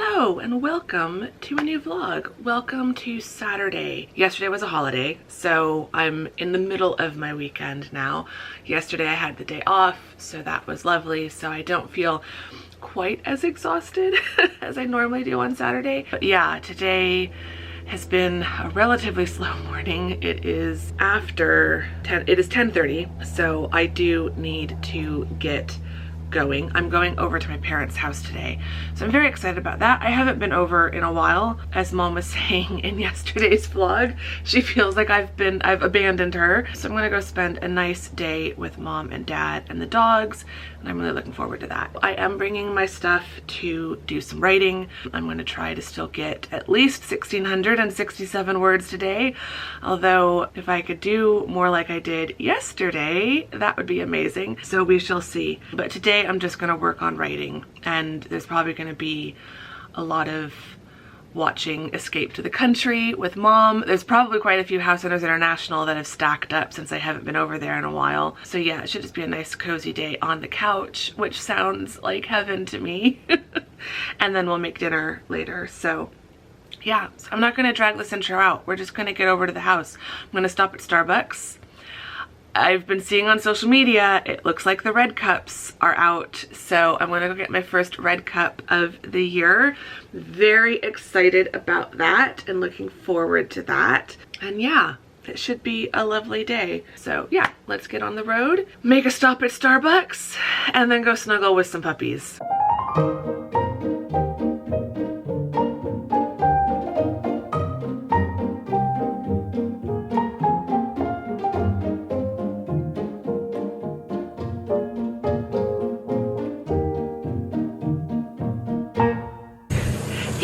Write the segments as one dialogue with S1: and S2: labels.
S1: Hello and welcome to a new vlog. Welcome to Saturday. Yesterday was a holiday, so I'm in the middle of my weekend now. Yesterday I had the day off, so that was lovely, so I don't feel quite as exhausted as I normally do on Saturday. But yeah, today has been a relatively slow morning. It is after 10, it is 10:30, so I do need to get going. I'm going over to my parents' house today, so I'm very excited about that. I haven't been over in a while, as Mom was saying in yesterday's vlog. She feels like I've abandoned her, so I'm gonna go spend a nice day with Mom and Dad and the dogs, and I'm really looking forward to that. I am bringing my stuff to do some writing. I'm gonna try to still get at least 1,667 words today, although if I could do more like I did yesterday, that would be amazing. So we shall see. But today I'm just gonna work on writing, and there's probably gonna be a lot of watching Escape to the Country with Mom. There's probably quite a few House Hunters International that have stacked up since I haven't been over there in a while. So yeah, it should just be a nice cozy day on the couch, which sounds like heaven to me. And then we'll make dinner later. So yeah, so I'm not gonna drag this intro out. We're just gonna get over to the house. I'm gonna stop at Starbucks. I've been seeing on social media, it looks like the red cups are out, so I'm gonna go get my first red cup of the year. Very excited about that and looking forward to that. And yeah, it should be a lovely day. So yeah, let's get on the road, make a stop at Starbucks, and then go snuggle with some puppies.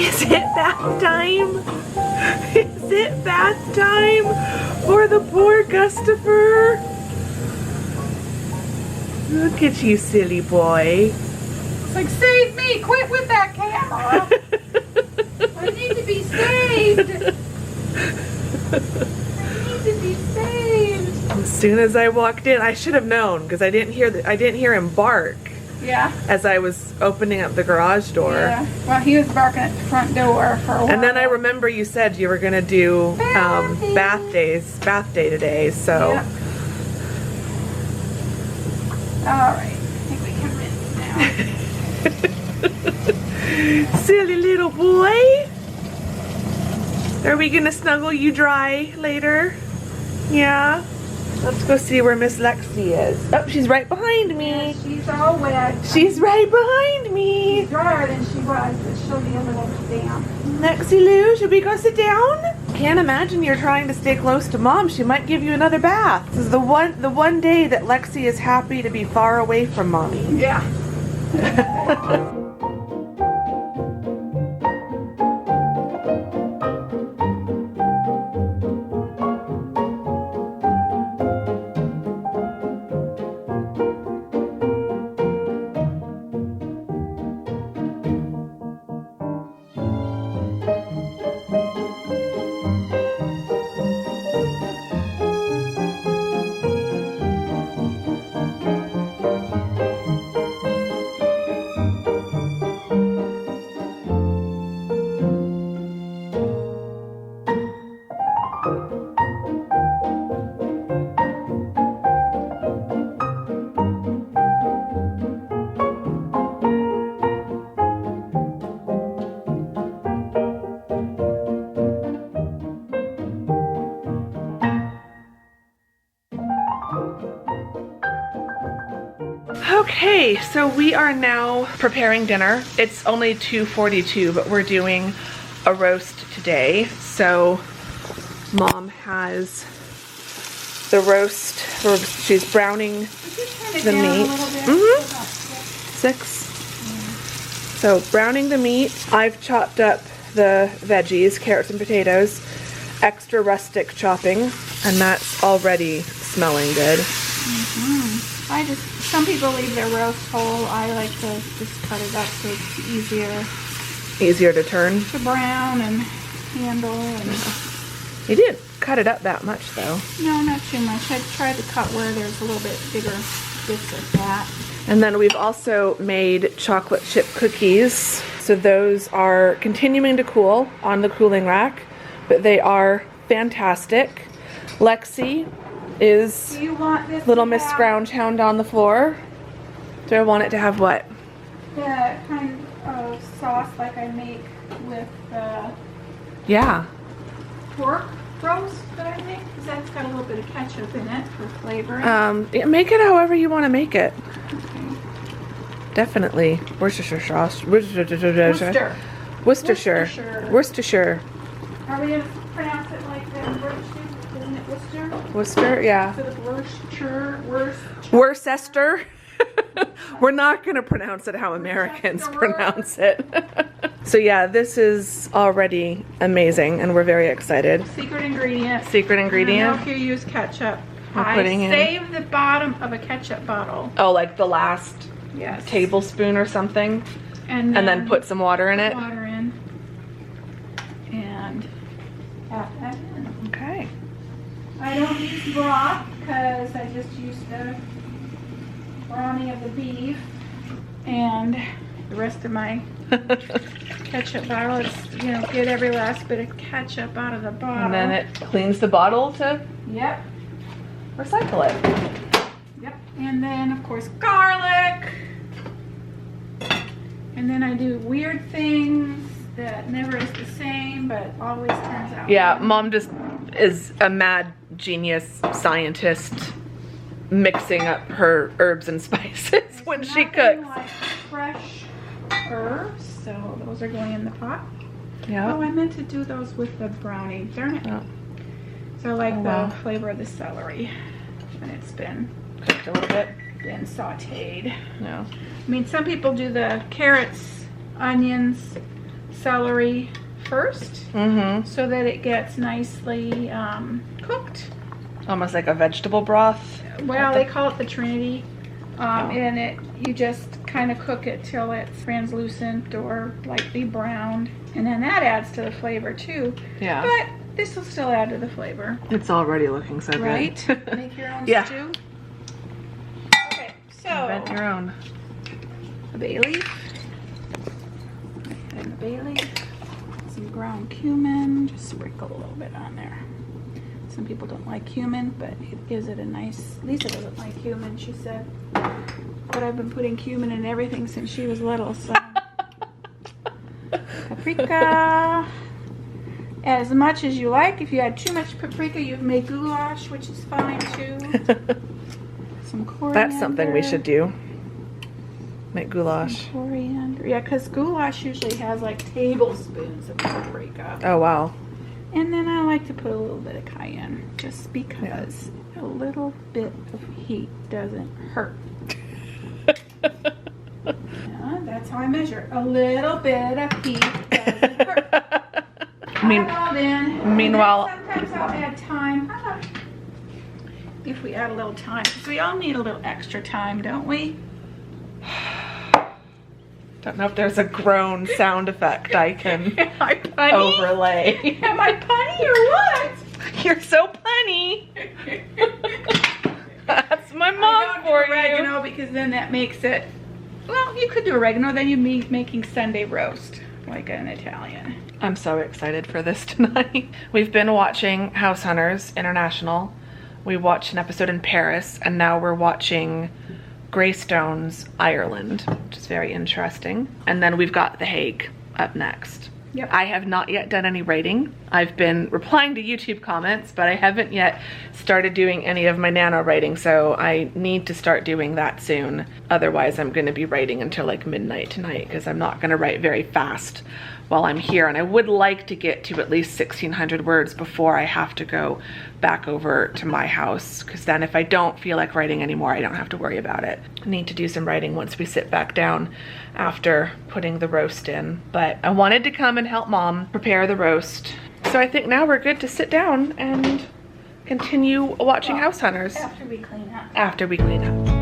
S1: Is it bath time? Is it bath time for the poor Gustafer? Look at you, silly boy.
S2: It's like, save me! Quit with that camera! I need to be saved! I need to be saved!
S1: As soon as I walked in, I should have known because I didn't hear him bark.
S2: Yeah.
S1: As I was opening up the garage door.
S2: Yeah. Well, he was barking at the front door for a while.
S1: And then I remember you said you were gonna do bath day today, so.
S2: Yeah. Alright. I think we can rinse now.
S1: Silly little boy. Are we gonna snuggle you dry later? Yeah. Let's go see where Miss Lexi is. Oh, she's right behind me.
S2: Yeah, she's all wet.
S1: She's right behind me.
S2: She's drier than she was, but she'll be a little damp.
S1: Lexi Lou, should we go sit down? Can't imagine you're trying to stay close to Mom. She might give you another bath. This is the one day that Lexi is happy to be far away from Mommy.
S2: Yeah.
S1: Okay, so we are now preparing dinner. It's only 2:42, but we're doing a roast today. So Mom has the roast, or she's browning the meat. Mm-hmm. 6. So browning the meat. I've chopped up the veggies, carrots and potatoes, extra rustic chopping, and that's already smelling good.
S2: Some people leave their roast whole. I like to just cut it up so it's easier
S1: to turn,
S2: to brown and handle. And
S1: you didn't cut it up that much though.
S2: No, not too much. I tried to cut where there's a little bit bigger bits of fat.
S1: And then we've also made chocolate chip cookies. So those are continuing to cool on the cooling rack, but they are fantastic. Lexi is
S2: Do you want this
S1: little
S2: to
S1: Miss
S2: have
S1: Scrounge Hound on the floor. Do I want it to have what?
S2: the kind of sauce like I make with the
S1: Yeah.
S2: pork roast that I make? Because that's got a little bit of ketchup in it for flavoring.
S1: Yeah, make it however you want to make it. Definitely. Worcestershire sauce.
S2: Worcester.
S1: Worcestershire. Worcestershire.
S2: Are we going to pronounce it like the British do? Isn't it Worcester?
S1: Worcester, yeah.
S2: So the Worcester.
S1: Worcester. We're not going to pronounce it how Americans pronounce it. So yeah, this is already amazing and we're very excited.
S2: Secret ingredient.
S1: Secret ingredient.
S2: Milk, you use ketchup.
S1: We're
S2: I
S1: putting in-
S2: save the bottom of a ketchup bottle.
S1: Oh, like the last
S2: Yes.
S1: tablespoon or something,
S2: And
S1: and then put some water in it.
S2: water in. And add that in.
S1: Okay.
S2: I don't use broth because I just use the brownie of the beef. And the rest of my ketchup bottle is, you know, get every last bit of ketchup out of the bottle.
S1: And then it cleans the bottle to
S2: Yep.
S1: recycle it.
S2: Yep. And then, of course, garlic. And then I do weird things that never is the same, but always turns out.
S1: Yeah,
S2: good.
S1: Mom just is a mad genius scientist mixing up her herbs and spices when she
S2: Nothing
S1: cooks.
S2: like fresh herbs, so those are going in the pot. Oh,
S1: Yeah.
S2: I meant to do those with the brownie. Darn it.
S1: Oh.
S2: So I like
S1: Oh,
S2: the
S1: wow.
S2: flavor of the celery when it's been
S1: Cooked a little bit.
S2: sauteed.
S1: No.
S2: I mean, some people do the carrots, onions, celery first
S1: Mm-hmm.
S2: so that it gets nicely cooked.
S1: Almost like a vegetable broth.
S2: Well, they call it the Trinity. And you just kind of cook it till it's translucent or lightly browned. And then that adds to the flavor too.
S1: Yeah.
S2: But this will still add to the flavor.
S1: It's already looking so
S2: Right?
S1: good.
S2: Make your own
S1: Yeah.
S2: stew. Okay, so
S1: Invent your own.
S2: a bay leaf. And the bay leaf. Some ground cumin. Just sprinkle a little bit on there. Some people don't like cumin, but it gives it a nice... Lisa doesn't like cumin, she said. But I've been putting cumin in everything since she was little, so... Paprika. As much as you like. If you had too much paprika, you've made goulash, which is fine too. Some coriander.
S1: That's something we should do. Make goulash.
S2: Some coriander. Yeah, because goulash usually has like tablespoons of paprika.
S1: Oh, wow.
S2: And then I like to put a little bit of cayenne, just because a little bit of heat doesn't hurt. Yeah, that's how I measure. A little bit of heat doesn't hurt.
S1: Meanwhile,
S2: sometimes I'll add thyme. How about if we add a little thyme? Because we all need a little extra time, don't we?
S1: don't know if there's a groan sound effect I can
S2: Am I punny?
S1: overlay.
S2: Am I punny or what?
S1: You're so punny. That's my mom for you.
S2: Oregano, because then that makes it. Well, you could do oregano. Then you'd be making Sunday roast like an Italian.
S1: I'm so excited for this tonight. We've been watching House Hunters International. We watched an episode in Paris, and now we're watching Greystones, Ireland, which is very interesting. And then we've got The Hague up next.
S2: Yep.
S1: I have not yet done any writing. I've been replying to YouTube comments, but I haven't yet started doing any of my NaNoWriting, so I need to start doing that soon. Otherwise, I'm going to be writing until like midnight tonight, because I'm not going to write very fast while I'm here, and I would like to get to at least 1,600 words before I have to go back over to my house, because then if I don't feel like writing anymore, I don't have to worry about it. I need to do some writing once we sit back down after putting the roast in, but I wanted to come and help Mom prepare the roast. So I think now we're good to sit down and continue watching House Hunters
S2: After we clean up.
S1: after we clean up.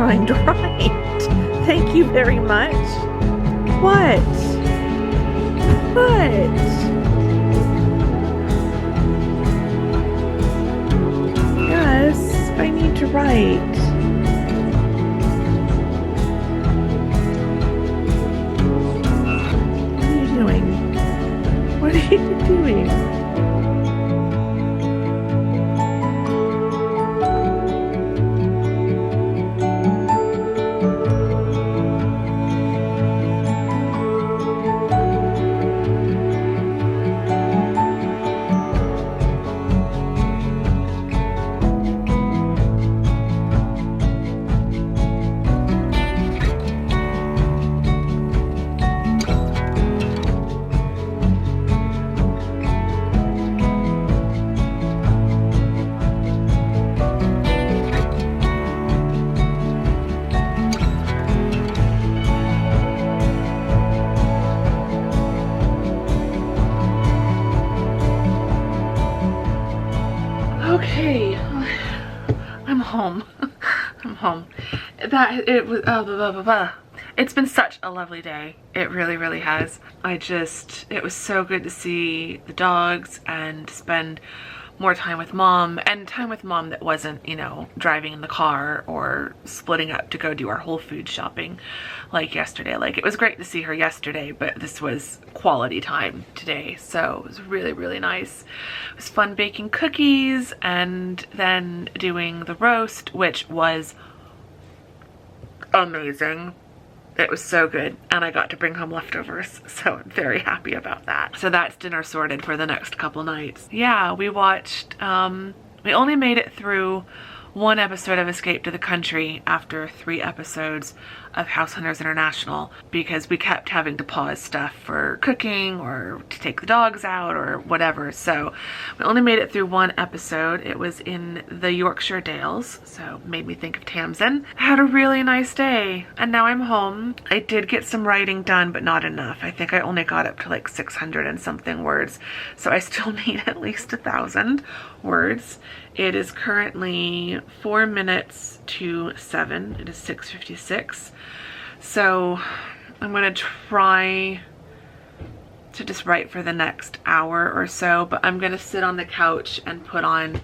S1: trying to write. Thank you very much. What? What? Yes, I need to write. What are you doing? What are you doing? Okay, I'm home. I'm home. It's been such a lovely day. It really, really has. It was so good to see the dogs and spend more time with mom, and time with mom that wasn't, you know, driving in the car or splitting up to go do our Whole Foods shopping like yesterday. Like, it was great to see her yesterday, but this was quality time today, so it was really, really nice. It was fun baking cookies and then doing the roast, which was amazing. It was so good, and I got to bring home leftovers, so I'm very happy about that. So that's dinner sorted for the next couple nights. Yeah, we watched, we only made it through one episode of Escape to the Country after 3 episodes of House Hunters International, because we kept having to pause stuff for cooking or to take the dogs out or whatever. So we only made it through 1 episode. It was in the Yorkshire Dales, so made me think of Tamsin. I had a really nice day, and now I'm home. I did get some writing done, but not enough. I think I only got up to like 600 and something words, so I still need at least 1,000 words. It is currently 4 minutes to 7. It is 6:56. So I'm gonna try to just write for the next hour or so, but I'm gonna sit on the couch and put on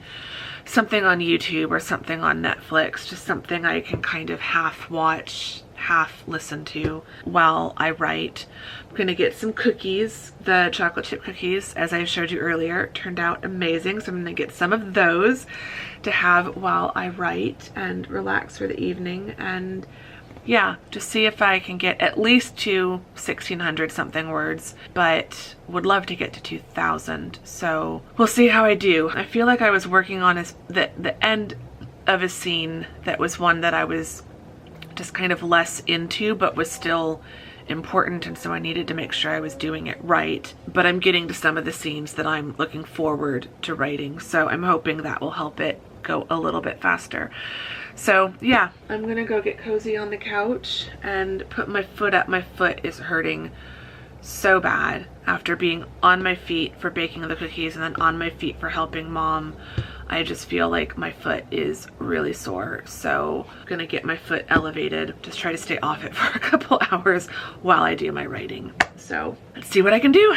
S1: something on YouTube or something on Netflix, just something I can kind of half watch, half listen to while I write. I'm gonna get some cookies. The chocolate chip cookies, as I showed you earlier, turned out amazing, so I'm gonna get some of those to have while I write and relax for the evening. And yeah, just see if I can get at least to 1,600 something words, but would love to get to 2,000. So we'll see how I do. I feel like I was working on the end of a scene that was one that I was just kind of less into, but was still important, and so I needed to make sure I was doing it right. But I'm getting to some of the scenes that I'm looking forward to writing, so I'm hoping that will help it go a little bit faster. So yeah, I'm gonna go get cozy on the couch and put my foot up. My foot is hurting so bad after being on my feet for baking the cookies and then on my feet for helping mom. I just feel like my foot is really sore, so I'm gonna get my foot elevated, just try to stay off it for a couple hours while I do my writing. So let's see what I can do.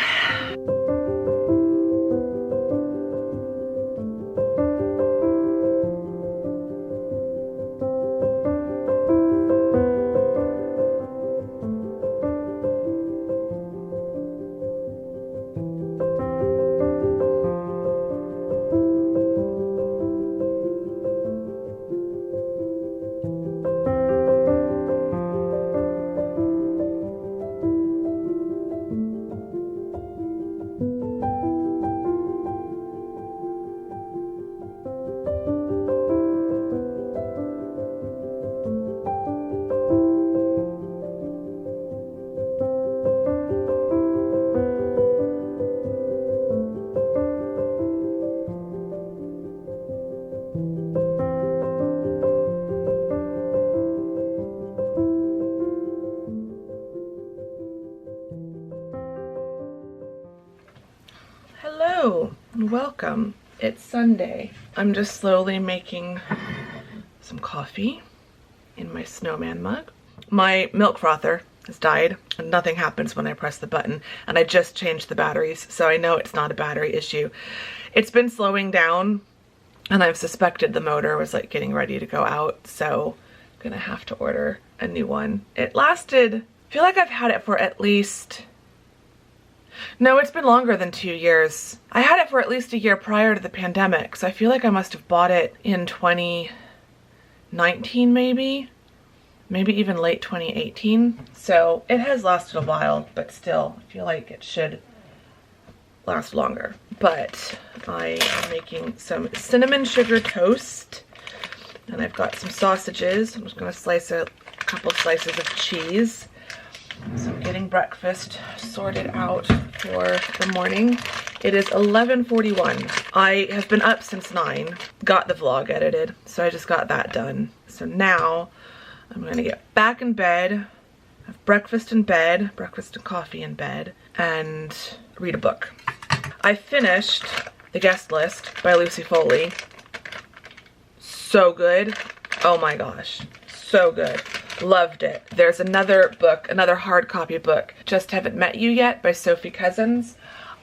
S1: Hello and welcome. It's Sunday. I'm just slowly making some coffee in my snowman mug. My milk frother has died and nothing happens when I press the button, and I just changed the batteries, so I know it's not a battery issue. It's been slowing down and I've suspected the motor was like getting ready to go out, so I'm gonna have to order a new one. It lasted, I feel like I've had it for at least, no, it's been longer than 2 years. I had it for at least a year prior to the pandemic, so I feel like I must have bought it in 2019 maybe even late 2018. So it has lasted a while, but still, I feel like it should last longer. But I am making some cinnamon sugar toast, and I've got some sausages. I'm just gonna slice a couple slices of cheese. So I'm getting breakfast sorted out for the morning. It is 11:41. I have been up since 9, got the vlog edited, so I just got that done. So now I'm gonna get back in bed, have breakfast in bed, breakfast and coffee in bed, and read a book. I finished The Guest List by Lucy Foley. So good. Oh my gosh, so good. Loved it. There's another book, another hard copy book, Just Haven't Met You Yet by Sophie Cousins.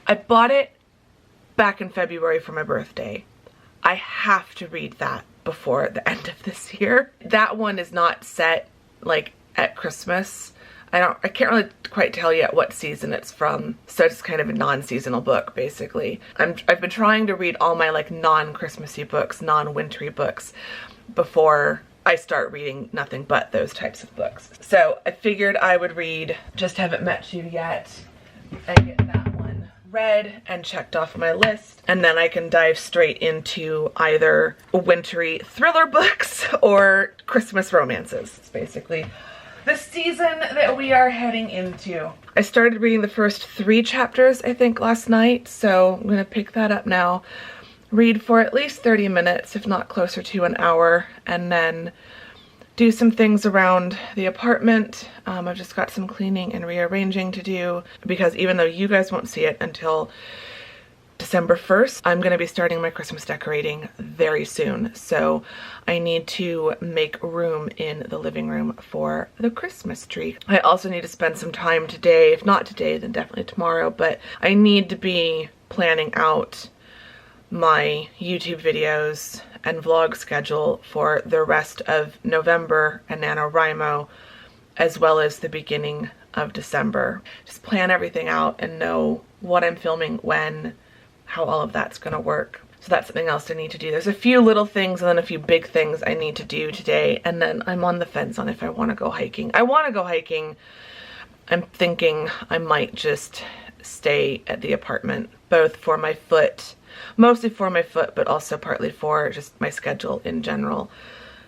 S1: I bought it back in February for my birthday. I have to read that before the end of this year. That one is not set like at Christmas. I can't really quite tell yet what season it's from, so it's kind of a non-seasonal book basically. I've been trying to read all my like non-Christmassy books, non-wintry books before I start reading nothing but those types of books. So I figured I would read Just Haven't Met You Yet and get that one read and checked off my list, and then I can dive straight into either wintry thriller books or Christmas romances. It's basically the season that we are heading into. I started reading the first 3 chapters, I think, last night, so I'm gonna pick that up now, read for at least 30 minutes, if not closer to an hour, and then do some things around the apartment. I've just got some cleaning and rearranging to do, because even though you guys won't see it until December 1st, I'm gonna be starting my Christmas decorating very soon. So I need to make room in the living room for the Christmas tree. I also need to spend some time today, if not today, then definitely tomorrow, but I need to be planning out my YouTube videos and vlog schedule for the rest of November and NaNoWriMo, as well as the beginning of December. Just plan everything out and know what I'm filming when, how all of that's gonna work. So that's something else I need to do. There's a few little things and then a few big things I need to do today, and then I'm on the fence on if I wanna go hiking. I wanna go hiking. I'm thinking I might just stay at the apartment, both for my foot, mostly for my foot, but also partly for just my schedule in general.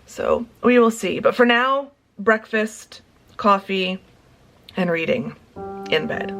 S1: So we will see. But for now, breakfast, coffee, and reading in bed.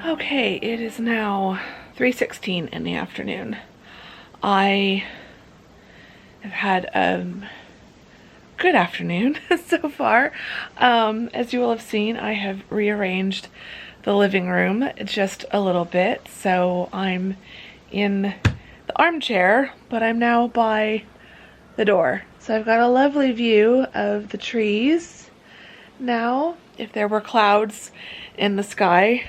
S1: Okay, it is now 3:16 in the afternoon. I have had a good afternoon so far. As you will have seen, I have rearranged the living room just a little bit. So I'm in the armchair, but I'm now by the door. So I've got a lovely view of the trees now. If there were clouds in the sky,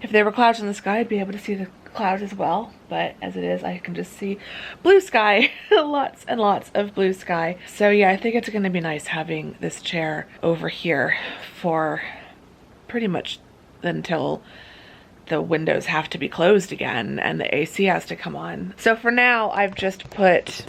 S1: I'd be able to see the clouds as well, but as it is, I can just see blue sky. Lots and lots of blue sky. So yeah, I think it's gonna be nice having this chair over here for pretty much until the windows have to be closed again and the AC has to come on. So for now, I've just put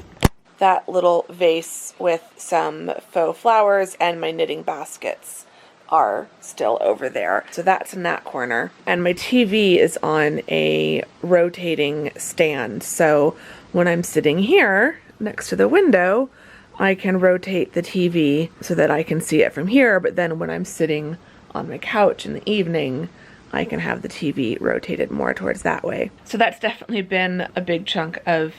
S1: that little vase with some faux flowers, and my knitting baskets are still over there. So that's in that corner. And my TV is on a rotating stand. So when I'm sitting here next to the window, I can rotate the TV so that I can see it from here. But then when I'm sitting on my couch in the evening, I can have the TV rotated more towards that way. So that's definitely been a big chunk of,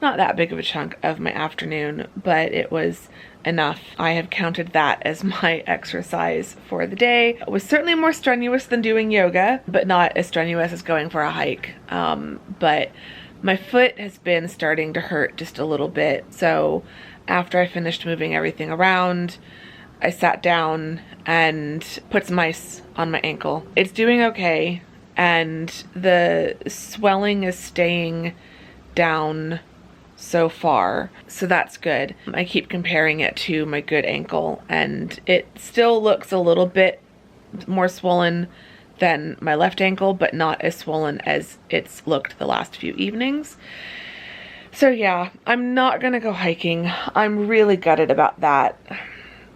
S1: not that big of a chunk of my afternoon, but it was enough. I have counted that as my exercise for the day. It was certainly more strenuous than doing yoga, but not as strenuous as going for a hike. But my foot has been starting to hurt just a little bit. So after I finished moving everything around, I sat down and put some ice on my ankle. It's doing okay, and the swelling is staying down so far, so that's good. I keep comparing it to my good ankle, and it still looks a little bit more swollen than my left ankle, but not as swollen as it's looked the last few evenings. So yeah, I'm not gonna go hiking. I'm really gutted about that.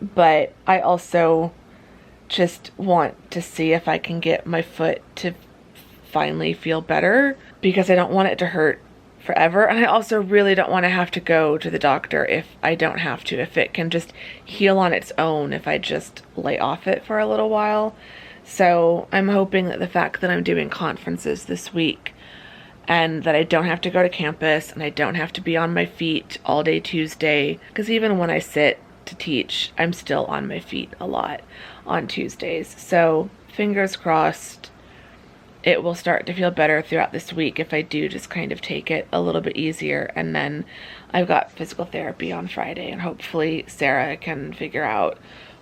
S1: But I also just want to see if I can get my foot to finally feel better, because I don't want it to hurt forever. And I also really don't want to have to go to the doctor if I don't have to, if it can just heal on its own, if I just lay off it for a little while. So I'm hoping that the fact that I'm doing conferences this week, and that I don't have to go to campus, and I don't have to be on my feet all day Tuesday, because even when I sit to teach, I'm still on my feet a lot on Tuesdays. So fingers crossed it will start to feel better throughout this week if I do just kind of take it a little bit easier. And then I've got physical therapy on Friday, and hopefully Sarah can figure out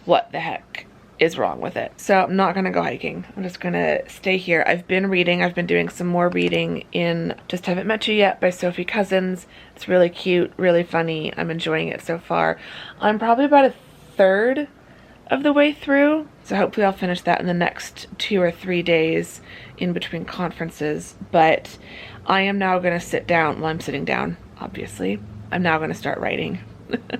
S1: what the heck is wrong with it. So I'm not gonna go hiking. I'm just gonna stay here. I've been reading. I've been doing some more reading in Just Haven't Met You Yet by Sophie Cousins. It's really cute, really funny. I'm enjoying it so far. I'm probably about a third of the way through, so hopefully I'll finish that in the next 2 or 3 days in between conferences. But I am now gonna sit down. Well, I'm sitting down, obviously. I'm now gonna start writing.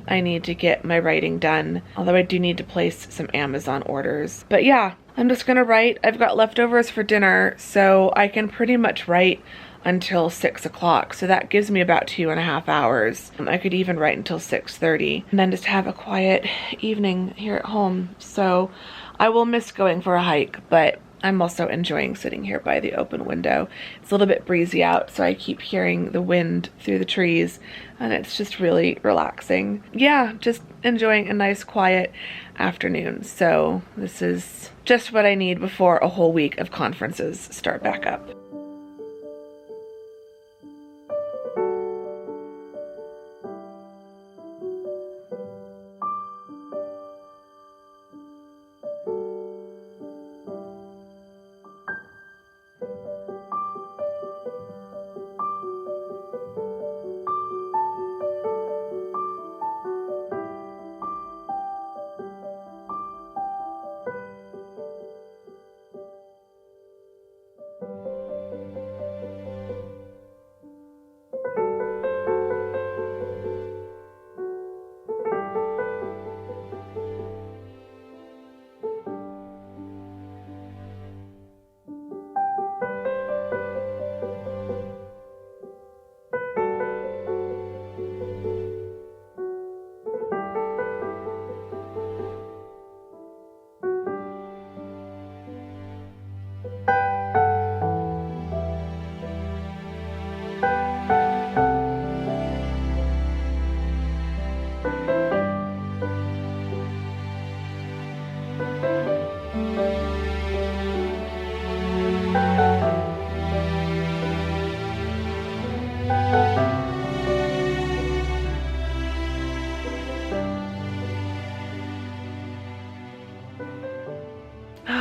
S1: I need to get my writing done, although I do need to place some Amazon orders. But yeah, I'm just gonna write. I've got leftovers for dinner, so I can pretty much write until 6 o'clock. So that gives me about 2.5 hours. I could even write until 6:30 and then just have a quiet evening here at home. So I will miss going for a hike, but I'm also enjoying sitting here by the open window. It's a little bit breezy out, so I keep hearing the wind through the trees, and it's just really relaxing. Yeah, just enjoying a nice quiet afternoon. So this is just what I need before a whole week of conferences start back up.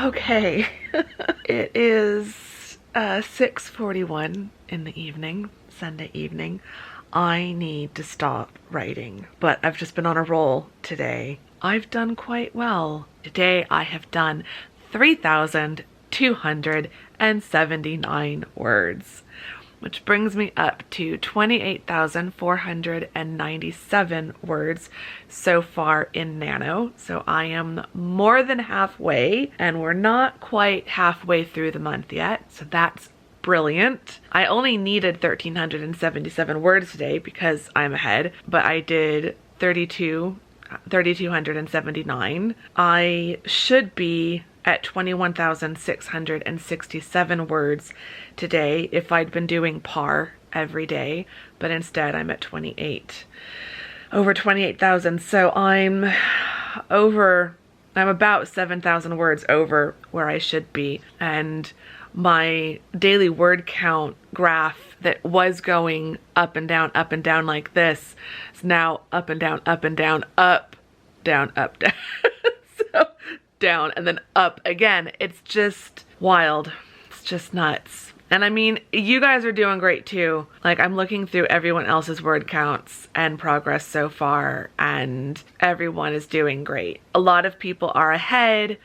S1: Okay, it is 6:41 in the evening, Sunday evening. I need to stop writing, but I've just been on a roll today. I've done quite well. Today I have done 3,200 279 words, which brings me up to 28,497 words so far in Nano. So I am more than halfway, and we're not quite halfway through the month yet. So that's brilliant. I only needed 1,377 words today because I'm ahead, but I did 3,279. I should be at 21,667 words today if I'd been doing par every day, but instead I'm at over 28,000. So I'm about 7,000 words over where I should be. And my daily word count graph that was going up and down like this is now up and down, up and down, up, down, up, down. So down and then up again. It's just wild. It's just nuts. And I mean, you guys are doing great too. Like, I'm looking through everyone else's word counts and progress so far, and everyone is doing great. A lot of people are ahead,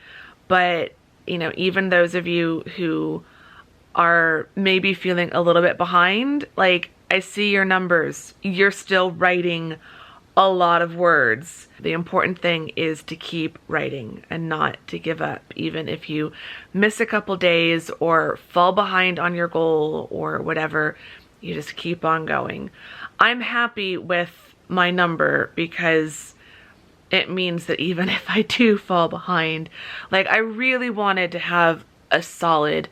S1: but you know, even those of you who are maybe feeling a little bit behind, like, I see your numbers. You're still writing a lot of words. The important thing is to keep writing and not to give up, even if you miss a couple days or fall behind on your goal or whatever. You just keep on going. I'm happy with my number because it means that even if I do fall behind, like, I really wanted to have a solid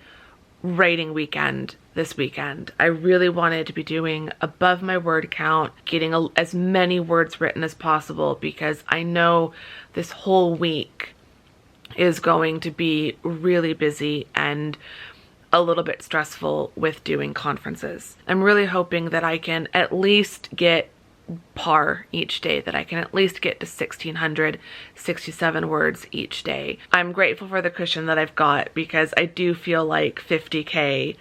S1: writing weekend this weekend. I really wanted to be doing above my word count, getting as many words written as possible, because I know this whole week is going to be really busy and a little bit stressful with doing conferences. I'm really hoping that I can at least get par each day, that I can at least get to 1,667 words each day. I'm grateful for the cushion that I've got, because I do feel like 50K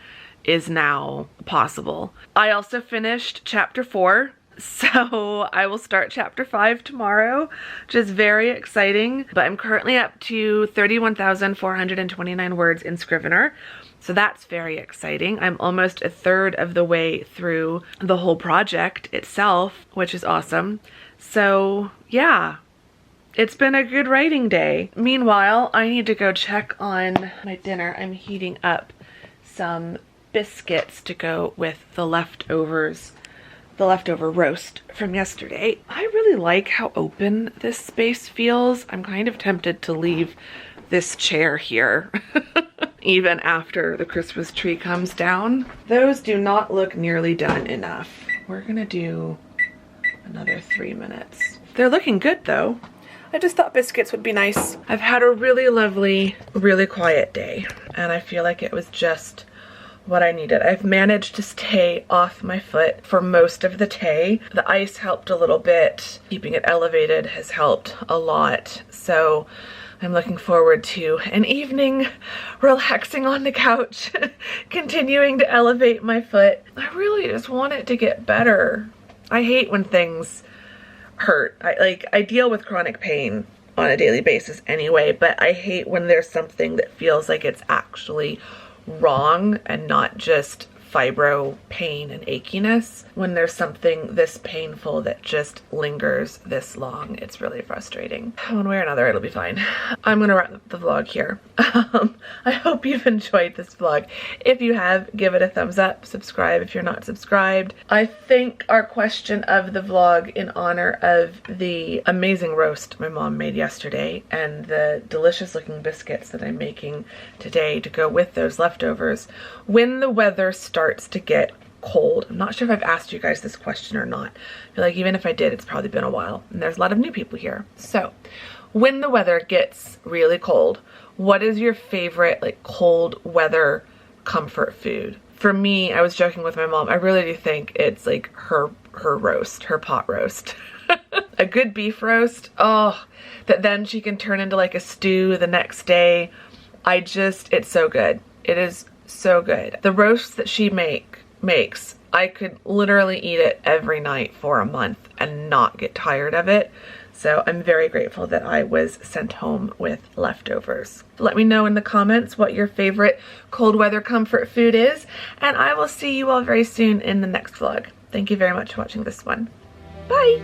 S1: is now possible. I also finished chapter 4, so I will start chapter 5 tomorrow, which is very exciting. But I'm currently up to 31,429 words in Scrivener, so that's very exciting. I'm almost a third of the way through the whole project itself, which is awesome. So yeah, it's been a good writing day. Meanwhile, I need to go check on my dinner. I'm heating up some biscuits to go with the leftover roast from yesterday. I really like how open this space feels. I'm kind of tempted to leave this chair here even after the Christmas tree comes down. Those do not look nearly done enough. We're gonna do another 3 minutes. They're looking good though. I just thought biscuits would be nice. I've had a really lovely, really quiet day, and I feel like it was just what I needed. I've managed to stay off my foot for most of the day. The ice helped a little bit. Keeping it elevated has helped a lot. So I'm looking forward to an evening relaxing on the couch, continuing to elevate my foot. I really just want it to get better. I hate when things hurt. I deal with chronic pain on a daily basis anyway, but I hate when there's something that feels like it's actually wrong and not just fibro pain and achiness. When there's something this painful that just lingers this long, it's really frustrating. One way or another, it'll be fine. I'm gonna wrap the vlog here. I hope you've enjoyed this vlog. If you have, give it a thumbs up, subscribe if you're not subscribed. I think our question of the vlog, in honor of the amazing roast my mom made yesterday and the delicious looking biscuits that I'm making today to go with those leftovers, when the weather starts to get cold. I'm not sure if I've asked you guys this question or not. I feel like even if I did, it's probably been a while, and there's a lot of new people here. So when the weather gets really cold, what is your favorite like cold weather comfort food? For me, I was joking with my mom, I really do think it's like her roast, her pot roast. A good beef roast, oh, that then she can turn into like a stew the next day. It's so good. It is so good. The roasts that she makes, I could literally eat it every night for a month and not get tired of it. So I'm very grateful that I was sent home with leftovers. Let me know in the comments what your favorite cold weather comfort food is, and I will see you all very soon in the next vlog. Thank you very much for watching this one. Bye!